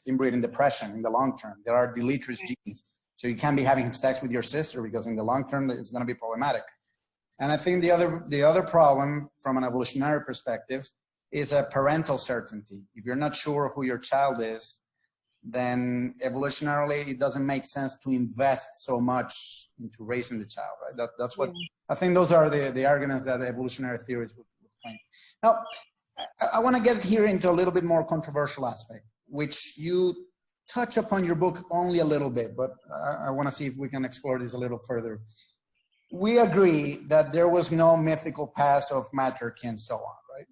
inbreeding depression in the long term. There are deleterious genes. So you can't be having sex with your sister because in the long term, it's going to be problematic. And I think the other problem from an evolutionary perspective is a parental certainty. If you're not sure who your child is, then evolutionarily it doesn't make sense to invest so much into raising the child, right? That's what I think. Those are the arguments that the evolutionary theories would claim. Now, I want to get here into a little bit more controversial aspect, which you touch upon your book only a little bit, but I want to see if we can explore this a little further. We agree that there was no mythical past of matriarchy and so on, right?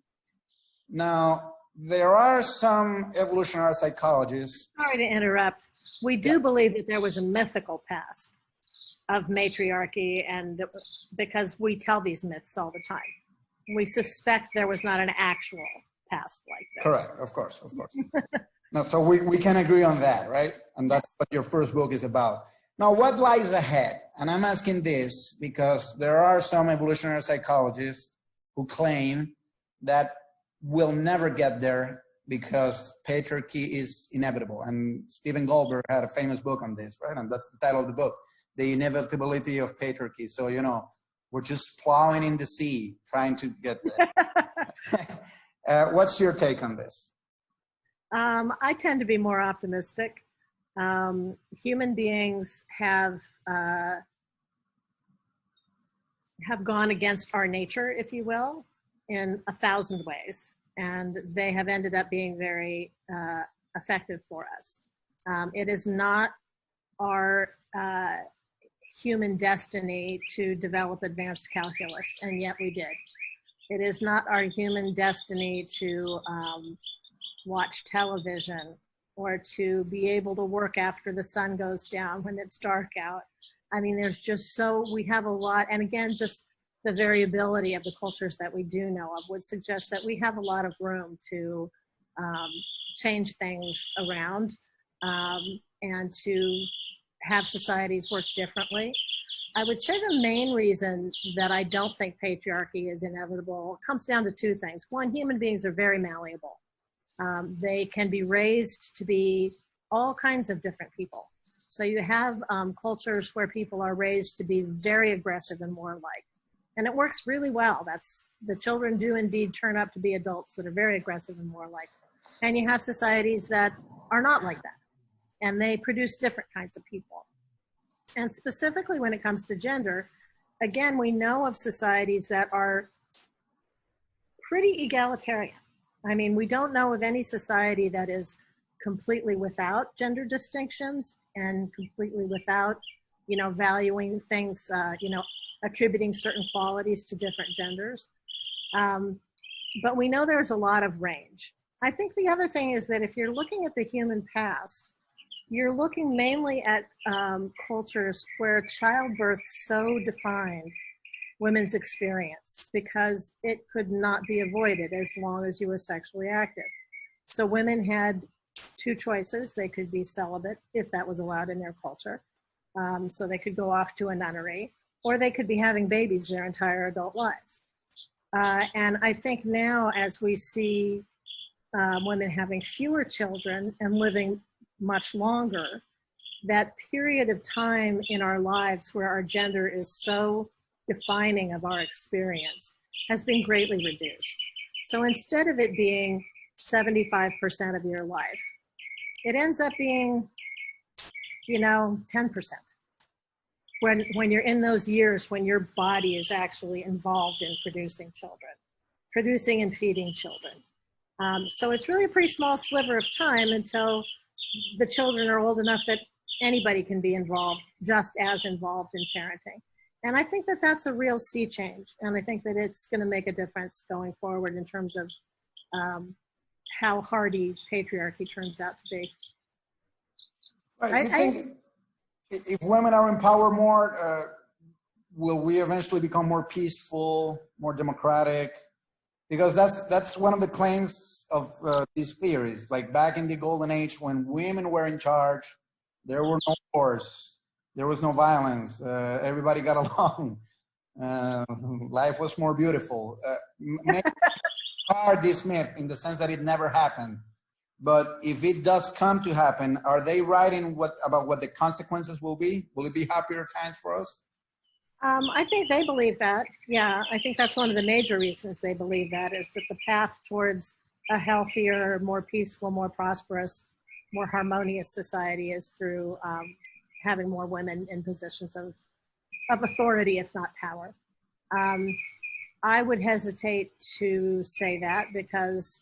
Now, there are some evolutionary psychologists. Sorry to interrupt. We do believe that there was a mythical past of matriarchy, and because we tell these myths all the time. We suspect there was not an actual past like this. Correct, of course. No, so we can agree on that, right? And that's what your first book is about. Now, what lies ahead? And I'm asking this because there are some evolutionary psychologists who claim that we'll never get there because patriarchy is inevitable. And Stephen Goldberg had a famous book on this, right? And that's the title of the book, The Inevitability of Patriarchy. So, you know, we're just plowing in the sea, trying to get there. What's your take on this? I tend to be more optimistic. Human beings have gone against our nature, if you will, in 1,000 ways, and they have ended up being very effective for us. It is not our human destiny to develop advanced calculus, and yet we did. It is not our human destiny to watch television or to be able to work after the sun goes down when it's dark out. I mean, there's just we have a lot, and again, just the variability of the cultures that we do know of would suggest that we have a lot of room to change things around and to have societies work differently. I would say the main reason that I don't think patriarchy is inevitable comes down to two things. One, human beings are very malleable. They can be raised to be all kinds of different people. So you have cultures where people are raised to be very aggressive and warlike. And it works really well. The children do indeed turn up to be adults that are very aggressive and warlike. And you have societies that are not like that. And they produce different kinds of people. And specifically when it comes to gender, again, we know of societies that are pretty egalitarian. I mean, we don't know of any society that is completely without gender distinctions and completely without, valuing things, attributing certain qualities to different genders. But we know there's a lot of range. I think the other thing is that if you're looking at the human past, you're looking mainly at cultures where childbirth so defined women's experience because it could not be avoided as long as you were sexually active. So women had two choices. They could be celibate if that was allowed in their culture. So they could go off to a nunnery, or they could be having babies their entire adult lives. And I think now as we see women having fewer children and living much longer, that period of time in our lives where our gender is so defining of our experience has been greatly reduced. So instead of it being 75% of your life, it ends up being, 10%. When you're in those years when your body is actually involved in producing children, producing and feeding children. So it's really a pretty small sliver of time until the children are old enough that anybody can be involved, just as involved in parenting. And I think that that's a real sea change. And I think that it's going to make a difference going forward in terms of how hardy patriarchy turns out to be. Right. You think if women are empowered more, will we eventually become more peaceful, more democratic? Because that's one of the claims of these theories. Like back in the golden age when women were in charge, there were no wars, there was no violence, everybody got along, life was more beautiful. Maybe hard this myth in the sense that it never happened, but if it does come to happen, are they writing about what the consequences will be? Will it be happier times for us? I think they believe that. Yeah, I think that's one of the major reasons they believe that is that the path towards a healthier, more peaceful, more prosperous more harmonious society is through having more women in positions of authority, if not power. I would hesitate to say that because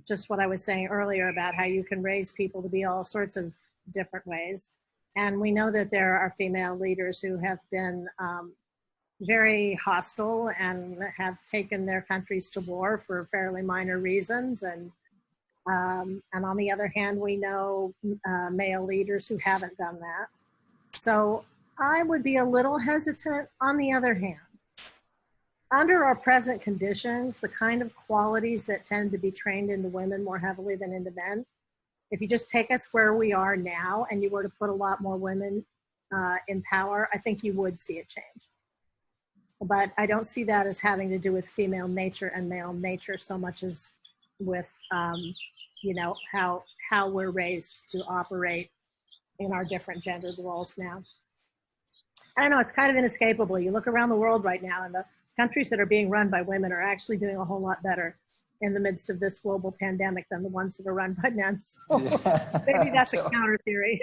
just what I was saying earlier about how you can raise people to be all sorts of different ways. And we know that there are female leaders who have been very hostile and have taken their countries to war for fairly minor reasons. And on the other hand, we know male leaders who haven't done that. So I would be a little hesitant. On the other hand, under our present conditions, the kind of qualities that tend to be trained into women more heavily than into men, if you just take us where we are now and you were to put a lot more women in power, I think you would see a change. But I don't see that as having to do with female nature and male nature so much as with, you know, how we're raised to operate in our different gendered roles now. I don't know, it's kind of inescapable. You look around the world right now and the countries that are being run by women are actually doing a whole lot better in the midst of this global pandemic than the ones that are run by men. So maybe that's a counter theory.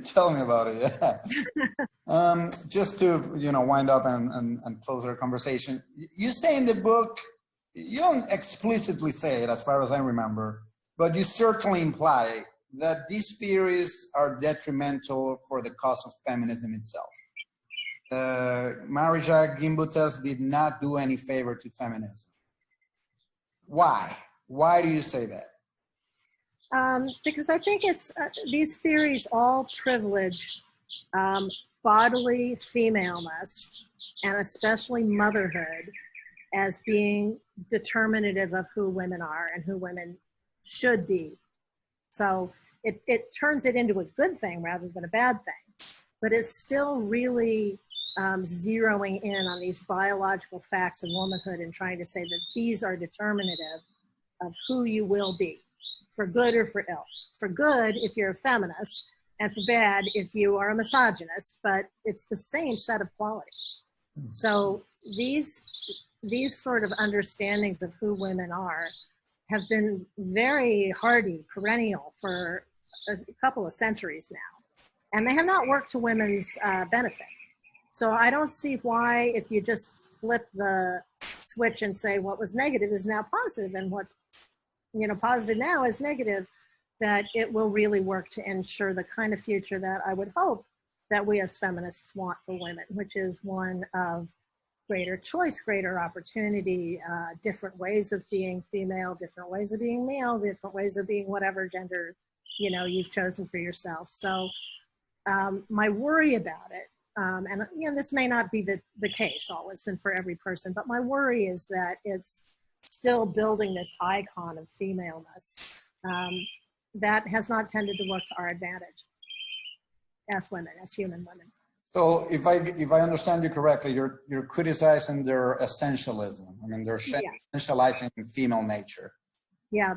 Tell me about it, yeah. Just to, you know, wind up and close our conversation, you say in the book, you don't explicitly say it as far as I remember, but you certainly imply that these theories are detrimental for the cause of feminism itself. Matriarchal Gimbutas did not do any favor to feminism. Why? Why do you say that? Because I think it's these theories all privilege bodily femaleness and especially motherhood as being determinative of who women are and who women should be. So it turns it into a good thing rather than a bad thing, but it's still really zeroing in on these biological facts of womanhood and trying to say that these are determinative of who you will be, for good or for ill. For good if you're a feminist, and for bad if you are a misogynist, but it's the same set of qualities. So these sort of understandings of who women are have been very hardy, perennial for a couple of centuries now, and they have not worked to women's benefit. So I don't see why, if you just flip the switch and say what was negative is now positive and what's, you know, positive now is negative, that it will really work to ensure the kind of future that I would hope that we as feminists want for women, which is one of greater choice, greater opportunity, different ways of being female, different ways of being male, different ways of being whatever gender, you know, you've chosen for yourself. So my worry about it, and you know, this may not be the case always and for every person, but my worry is that it's still building this icon of femaleness that has not tended to work to our advantage as women, as human women. So if I understand you correctly, you're criticizing their essentialism. I mean, they're essentializing female nature. Yeah.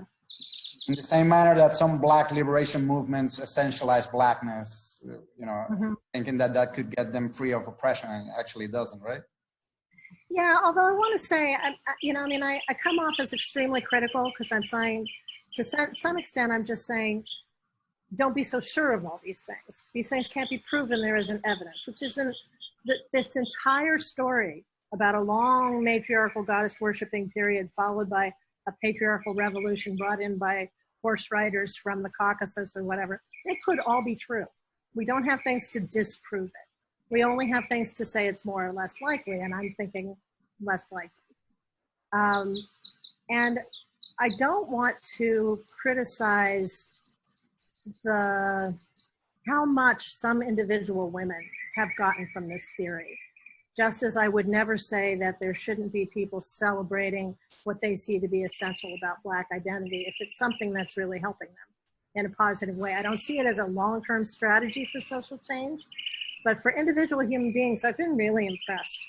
In the same manner that some Black liberation movements essentialize Blackness, you know, thinking that that could get them free of oppression, and actually it doesn't, right? Yeah, although I want to say, you know, I mean, I come off as extremely critical because I'm saying, to some extent, I'm just saying, don't be so sure of all these things. These things can't be proven. There isn't evidence, which isn't this entire story about a long matriarchal goddess worshiping period followed by a patriarchal revolution brought in by horse riders from the Caucasus or whatever. It could all be true. We don't have things to disprove it. We only have things to say it's more or less likely, and I'm thinking less likely. And I don't want to criticize how much some individual women have gotten from this theory, just as I would never say that there shouldn't be people celebrating what they see to be essential about Black identity if it's something that's really helping them in a positive way. I don't see it as a long-term strategy for social change, but for individual human beings, I've been really impressed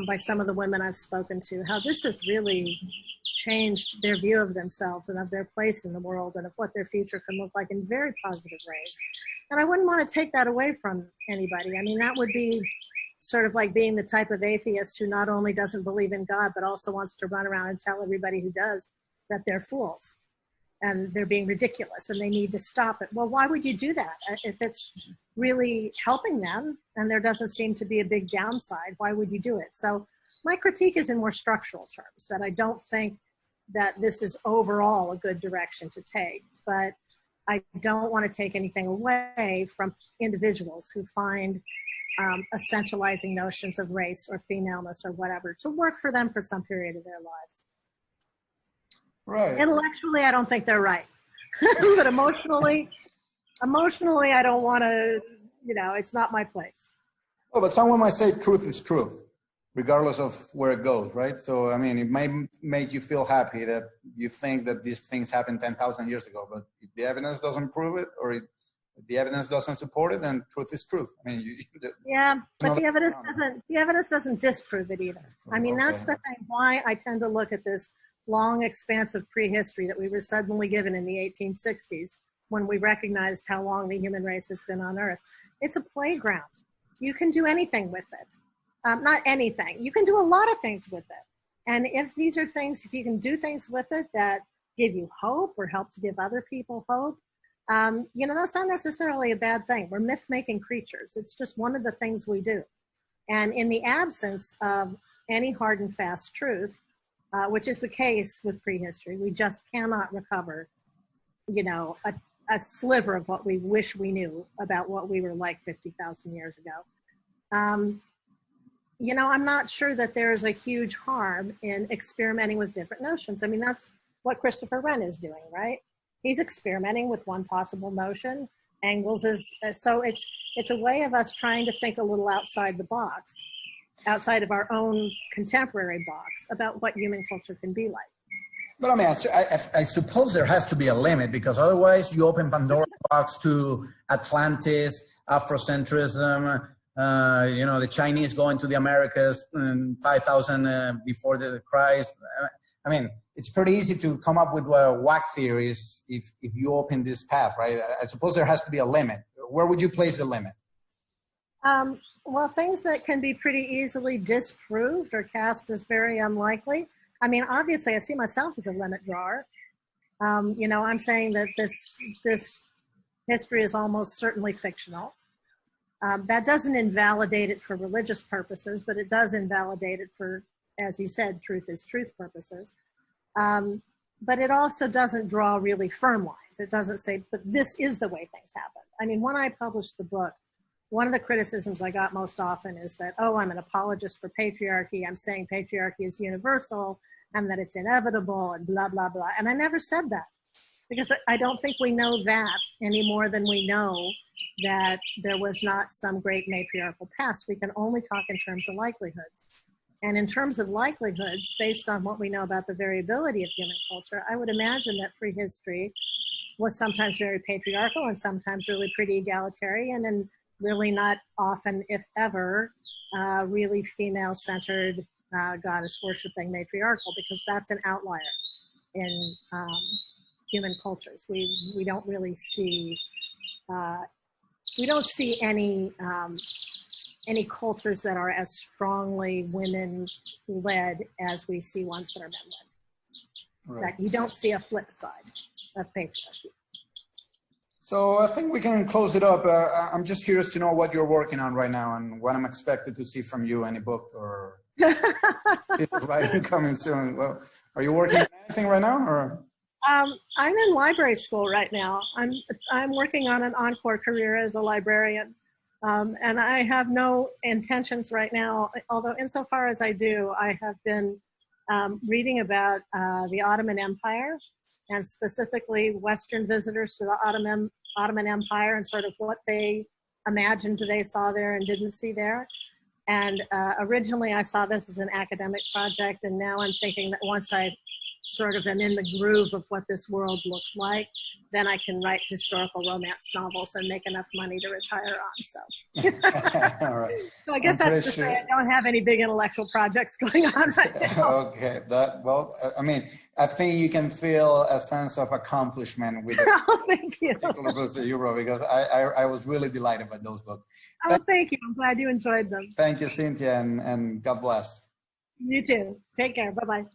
by some of the women I've spoken to, how this has really changed their view of themselves and of their place in the world and of what their future can look like in very positive ways. And I wouldn't want to take that away from anybody. I mean, that would be sort of like being the type of atheist who not only doesn't believe in God, but also wants to run around and tell everybody who does that they're fools. and they're being ridiculous and they need to stop it. Well, why would you do that? If it's really helping them and there doesn't seem to be a big downside, why would you do it? So my critique is in more structural terms, that I don't think that this is overall a good direction to take, but I don't want to take anything away from individuals who find essentializing notions of race or femaleness or whatever to work for them for some period of their lives. Right. Intellectually, I don't think they're right, but emotionally, I don't want to, it's not my place. Oh, but someone might say truth is truth, regardless of where it goes, right? So, I mean, it might make you feel happy that you think that these things happened 10,000 years ago, but if the evidence doesn't prove it, or if the evidence doesn't support it, then truth is truth. I mean, yeah, but the evidence doesn't disprove it either. I mean, that's the thing, why I tend to look at this long expanse of prehistory that we were suddenly given in the 1860s when we recognized how long the human race has been on Earth. It's a playground. You can do anything with it. Not anything. You can do a lot of things with it. And if these are things, if you can do things with it that give you hope or help to give other people hope, that's not necessarily a bad thing. We're myth-making creatures. It's just one of the things we do. And in the absence of any hard and fast truth, which is the case with prehistory, we just cannot recover, a sliver of what we wish we knew about what we were like 50,000 years ago. I'm not sure that there's a huge harm in experimenting with different notions. I mean, that's what Christopher Wren is doing, right? He's experimenting with one possible notion. Engels is, so it's a way of us trying to think a little outside the box, outside of our own contemporary box, about what human culture can be like. But I mean, I suppose there has to be a limit, because otherwise you open Pandora's box to Atlantis, Afrocentrism, the Chinese going to the Americas in 5,000 before the Christ. I mean, it's pretty easy to come up with whack theories if you open this path, right? I suppose there has to be a limit. Where would you place the limit? Well, things that can be pretty easily disproved or cast as very unlikely. I mean, obviously, I see myself as a limit drawer. I'm saying that this history is almost certainly fictional. That doesn't invalidate it for religious purposes, but it does invalidate it for, as you said, truth is truth purposes. But it also doesn't draw really firm lines. It doesn't say, but this is the way things happen. I mean, when I published the book, one of the criticisms I got most often is that, oh, I'm an apologist for patriarchy. I'm saying patriarchy is universal and that it's inevitable and blah, blah, blah. And I never said that, because I don't think we know that any more than we know that there was not some great matriarchal past. We can only talk in terms of likelihoods. And in terms of likelihoods, based on what we know about the variability of human culture, I would imagine that prehistory was sometimes very patriarchal and sometimes really pretty egalitarian, and really not often, if ever, really female-centered, goddess-worshipping matriarchal, because that's an outlier in human cultures. We don't really see any cultures that are as strongly women-led as we see ones that are men-led. Right. That you don't see a flip side of patriarchy. So I think we can close it up. I'm just curious to know what you're working on right now and what I'm expected to see from you, any book or piece of writing coming soon. Well, are you working on anything right now? Or? I'm in library school right now. I'm working on an encore career as a librarian. And I have no intentions right now, although insofar as I do, I have been reading about the Ottoman Empire, and specifically Western visitors to the Ottoman Empire and sort of what they imagined they saw there and didn't see there. And originally I saw this as an academic project, and now I'm thinking that once I sort of am in the groove of what this world looks like, then I can write historical romance novels and make enough money to retire on. So, all right. So I guess that's to say I don't have any big intellectual projects going on right now. Okay, I mean, I think you can feel a sense of accomplishment with oh, thank you. Books that you wrote, because I was really delighted by those books. Oh, thank you. I'm glad you enjoyed them. Thank you, Cynthia, and God bless. You too. Take care. Bye-bye.